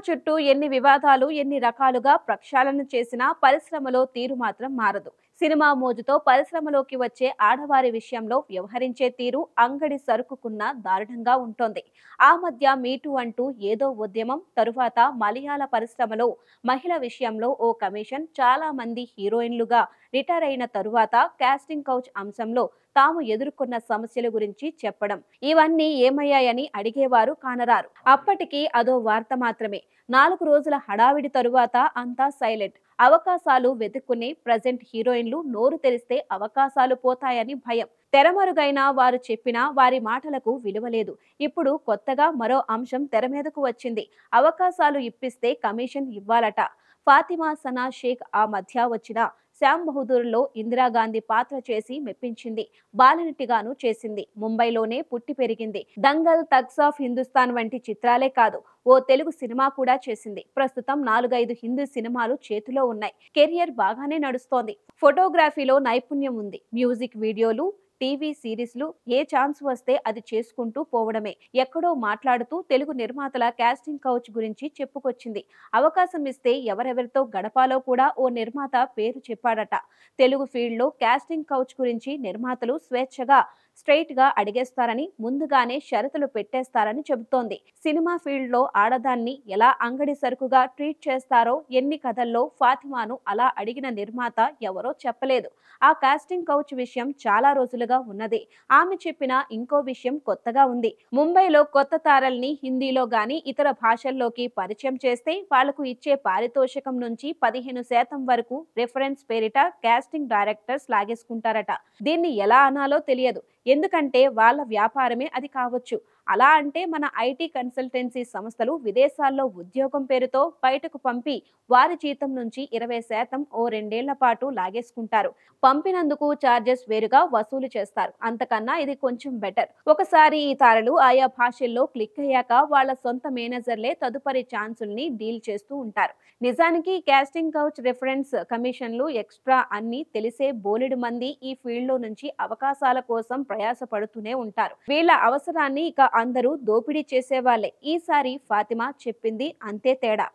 చుట్టూ ఎన్ని వివాదాలు ఎన్ని రకాలుగా ప్రక్షాళన చేసినా పరిశ్రమలో తీరు మాత్రం మారదు. సినిమా మోజుతో పరిశ్రమలోకి వచ్చే ఆడవారి విషయంలో వ్యవహరించే తీరు అంగడి సరుకుకున్న దారుణంగా ఉంటోంది. ఆ మధ్య మీటూ అంటూ ఏదో ఉద్యమం తరువాత మలయాళ పరిశ్రమలో మహిళ విషయంలో ఓ కమిషన్ చాలా మంది హీరోయిన్లుగా రిటైర్ అయిన తరువాత కాస్టింగ్ కౌచ్ అంశంలో తాము ఎదుర్కొన్న సమస్యల గురించి చెప్పడం, ఇవన్నీ ఏమయ్యాయని అడిగేవారు కానరారు. అప్పటికి అదో వార్త మాత్రమే. 4 రోజుల హడావిడి తరువాత అంతా సైలెంట్. అవకాశాలు వెతుక్కునే ప్రజెంట్ హీరోయిన్లు నోరు తెరిస్తే అవకాశాలు పోతాయని భయం. తెరమరుగైన వారు చెప్పినా వారి మాటలకు విలువలేదు. ఇప్పుడు కొత్తగా మరో అంశం తెరమీదకు వచ్చింది. అవకాశాలు ఇప్పిస్తే కమిషన్ ఇవ్వాలట. ఫాతిమా సనా షేక్ ఆ మధ్య వచ్చిన శ్యామ్ బహదూర్లో ఇందిరాగాంధీ పాత్ర చేసి మెప్పించింది. బాలనటిగాను చేసింది. ముంబైలోనే పుట్టి పెరిగింది. దంగల్, తగ్స్ ఆఫ్ హిందుస్థాన్ వంటి చిత్రాలే కాదు, ఓ తెలుగు సినిమా కూడా చేసింది. ప్రస్తుతం 4-5 హిందీ సినిమాలు చేతిలో ఉన్నాయి. కెరియర్ బాగానే నడుస్తోంది. ఫోటోగ్రఫీలో నైపుణ్యం ఉంది. మ్యూజిక్ వీడియోలు, టీవీ సిరీస్లు ఏ ఛాన్స్ వస్తే అది చేసుకుంటూ పోవడమే. ఎక్కడో మాట్లాడుతూ తెలుగు నిర్మాతల కాస్టింగ్ కౌచ్ గురించి చెప్పుకొచ్చింది. అవకాశం ఇస్తే ఎవరెవరితో గడపాలో కూడా ఓ నిర్మాత పేరు చెప్పాడట. తెలుగు ఫీల్డ్లో కాస్టింగ్ కౌచ్ గురించి నిర్మాతలు స్వేచ్ఛగా స్ట్రైట్ గా అడిగేస్తారని, ముందుగానే షరతులు పెట్టేస్తారని చెబుతోంది. సినిమా ఫీల్డ్ లో ఆడదాన్ని ఎలా అంగడి సరుకుగా ట్రీట్ చేస్తారో ఎన్ని కథల్లో ఫాతిమాను అలా అడిగిన నిర్మాత ఎవరో చెప్పలేదు. ఆ కాస్టింగ్ కౌచ్ విషయం చాలా రోజులుగా ఉన్నది. ఆమె చెప్పిన ఇంకో విషయం కొత్తగా ఉంది. ముంబైలో కొత్త తారల్ని హిందీలో గాని ఇతర భాషల్లోకి పరిచయం చేస్తే వాళ్లకు ఇచ్చే పారితోషికం నుంచి 15% వరకు రిఫరెన్స్ పేరిట కాస్టింగ్ డైరెక్టర్స్ లాగేసుకుంటారట. దీన్ని ఎలా అనాలో తెలియదు. ఎందుకంటే వాళ్ళ వ్యాపారమే అది కావచ్చు. అలా అంటే మన ఐటీ కన్సల్టెన్సీ సంస్థలు విదేశాల్లో ఉద్యోగం పేరుతో బయటకు పంపి వారి జీతం నుంచి 20% ఓ 2 ఏళ్ల పాటు లాగేసుకుంటారు. పంపినందుకు చార్జెస్ వేరుగా వసూలు చేస్తారు. అంతకన్నా ఇది కొంచెం బెటర్. ఒకసారి ఈ తారలు ఆయా భాషల్లో క్లిక్ అయ్యాక వాళ్ళ సొంత మేనేజర్లే తదుపరి ఛాన్సుల్ని డీల్ చేస్తూ ఉంటారు. నిజానికి కాస్టింగ్ కౌచ్, రిఫరెన్స్ కమిషన్లు, ఎక్స్ట్రా అన్ని తెలిసే బోలెడు మంది ఈ ఫీల్డ్ లో నుంచి అవకాశాల కోసం ప్రయాస పడుతూనే ఉంటారు. వీళ్ళ అవసరాన్ని ఇక అందరూ దోపిడీ చేసేవాళ్లే. ఈసారి ఫాతిమా చెప్పింది అంతే తేడా.